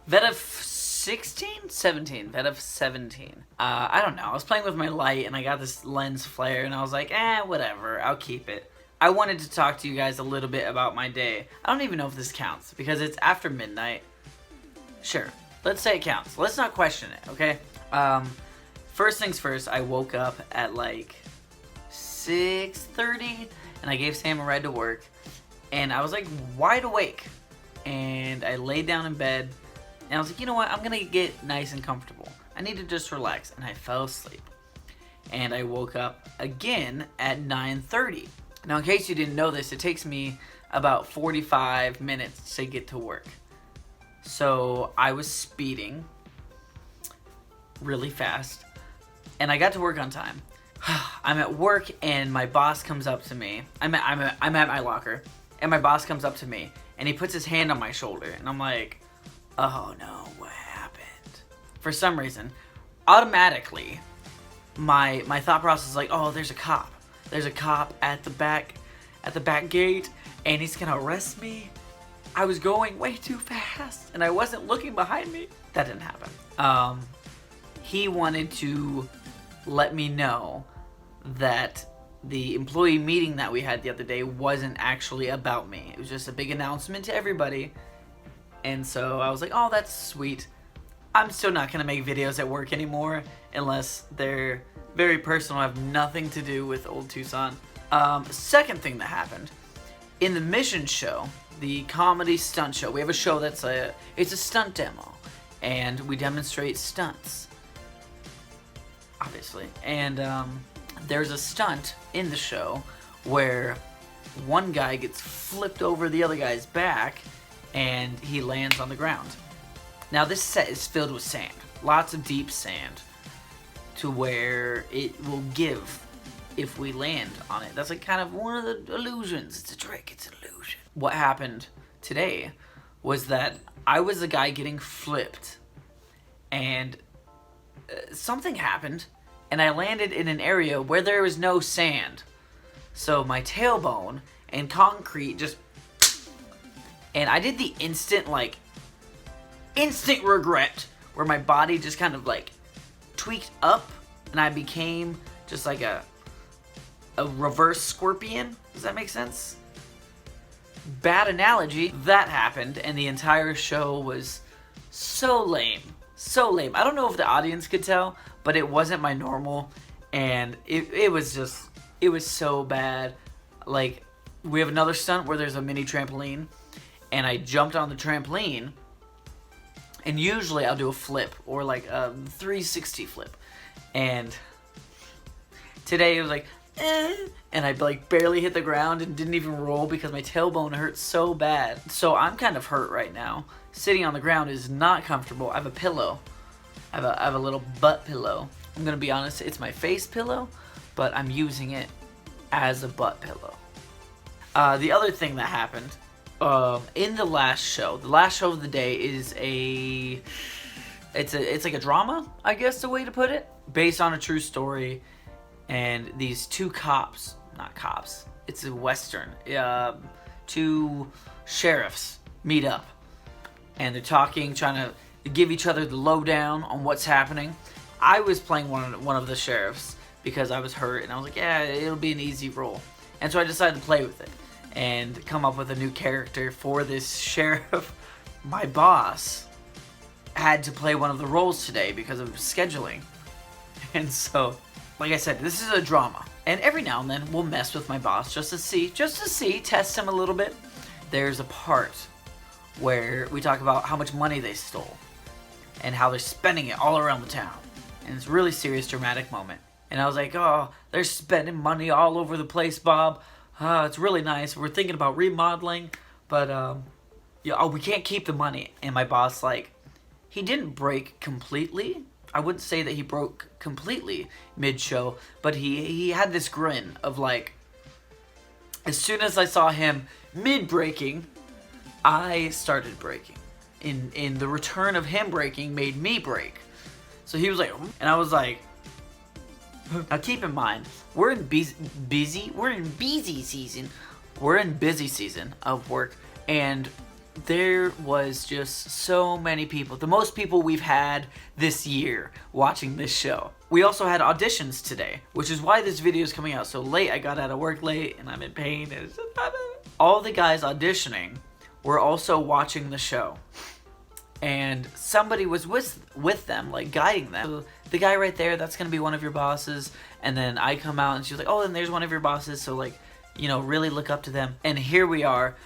VEDIF 16? 17. VEDIF 17. I don't know. I was playing with my light and I got this lens flare and I was like, whatever. I'll keep it. I wanted to talk to you guys a little bit about my day. I don't even know if this counts because it's after midnight. Sure. Let's say it counts. Let's not question it, okay? First things first, I woke up at like 6:30 and I gave Sam a ride to work and I was like wide awake and I laid down in bed and I was like, you know what, I'm gonna get nice and comfortable. I need to just relax, and I fell asleep. And I woke up again at 9:30. Now in case you didn't know this, it takes me about 45 minutes to get to work. So I was speeding really fast and I got to work on time. I'm at work and my boss comes up to me. I'm at my locker and my boss comes up to me and he puts his hand on my shoulder and I'm like, oh no, what happened? For some reason, automatically, my thought process is like, oh, there's a cop. There's a cop at the back gate and he's gonna arrest me. I was going way too fast and I wasn't looking behind me. That didn't happen. He wanted to let me know that the employee meeting that we had the other day wasn't actually about me. It was just a big announcement to everybody. And so I was like, oh, that's sweet. I'm still not going to make videos at work anymore unless they're very personal, have nothing to do with Old Tucson. Second thing that happened, in the mission show, the comedy stunt show, we have a show that's it's a stunt demo. And we demonstrate stunts, obviously. And there's a stunt in the show where one guy gets flipped over the other guy's back and he lands on the ground. Now this set is filled with sand, lots of deep sand, to where it will give if we land on it. That's like kind of one of the illusions. It's a trick, it's an illusion. What happened today was that I was the guy getting flipped and something happened and I landed in an area where there was no sand. So my tailbone and concrete just... And I did the instant regret where my body just kind of like tweaked up and I became just like a reverse scorpion. Does that make sense? Bad analogy. That happened and the entire show was so lame. So lame. I don't know if the audience could tell, but it wasn't my normal and it was so bad. Like, we have another stunt where there's a mini trampoline and I jumped on the trampoline and usually I'll do a flip or like a 360 flip. And today it was like, and I like barely hit the ground and didn't even roll because my tailbone hurt so bad. So I'm kind of hurt right now. Sitting on the ground is not comfortable. I have a pillow. I have a little butt pillow. I'm gonna be honest, it's my face pillow, but I'm using it as a butt pillow. The other thing that happened in the last show of the day is it's like a drama, I guess the way to put it, based on a true story. And these two cops, not cops, it's a Western, two sheriffs meet up. And they're talking, trying to give each other the lowdown on what's happening. I was playing one of the sheriffs because I was hurt, and I was like, yeah, it'll be an easy role. And so I decided to play with it and come up with a new character for this sheriff. My boss had to play one of the roles today because of scheduling. And so, like I said, this is a drama. And every now and then we'll mess with my boss just to see, test him a little bit. There's a part where we talk about how much money they stole and how they're spending it all around the town. And it's a really serious, dramatic moment. And I was like, oh, they're spending money all over the place, Bob. It's really nice. We're thinking about remodeling, but we can't keep the money. And my boss, like, he didn't break completely. I wouldn't say that he broke completely mid-show, but he had this grin of like, as soon as I saw him mid-breaking, I started breaking. In the return of him breaking made me break. So he was like, and I was like, now keep in mind, we're in busy season of work, and there was just so many people. The most people we've had this year watching this show. We also had auditions today, which is why this video is coming out so late. I got out of work late and I'm in pain. All the guys auditioning were also watching the show. And somebody was with them, like guiding them. So the guy right there, that's gonna be one of your bosses. And then I come out and she's like, oh, and there's one of your bosses. So like, you know, really look up to them. And here we are,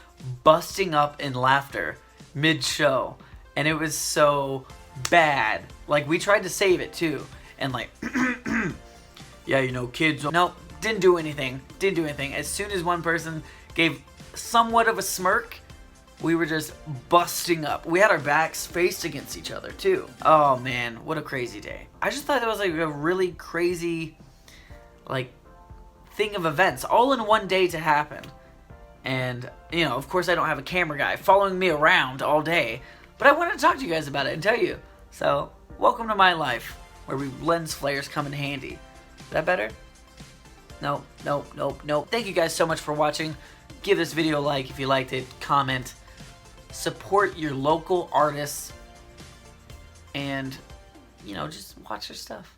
busting up in laughter mid-show. And it was so bad. Like, we tried to save it too. And like, yeah, you know, kids. Nope, didn't do anything. Didn't do anything. As soon as one person gave somewhat of a smirk, we were just busting up. We had our backs faced against each other too. Oh man, what a crazy day. I just thought that was like a really crazy, like, thing of events all in one day to happen. And, you know, of course I don't have a camera guy following me around all day, but I wanted to talk to you guys about it and tell you. So, welcome to my life, where lens flares come in handy. Is that better? Nope, nope, nope, nope. Thank you guys so much for watching. Give this video a like if you liked it, comment, support your local artists, and, you know, just watch their stuff.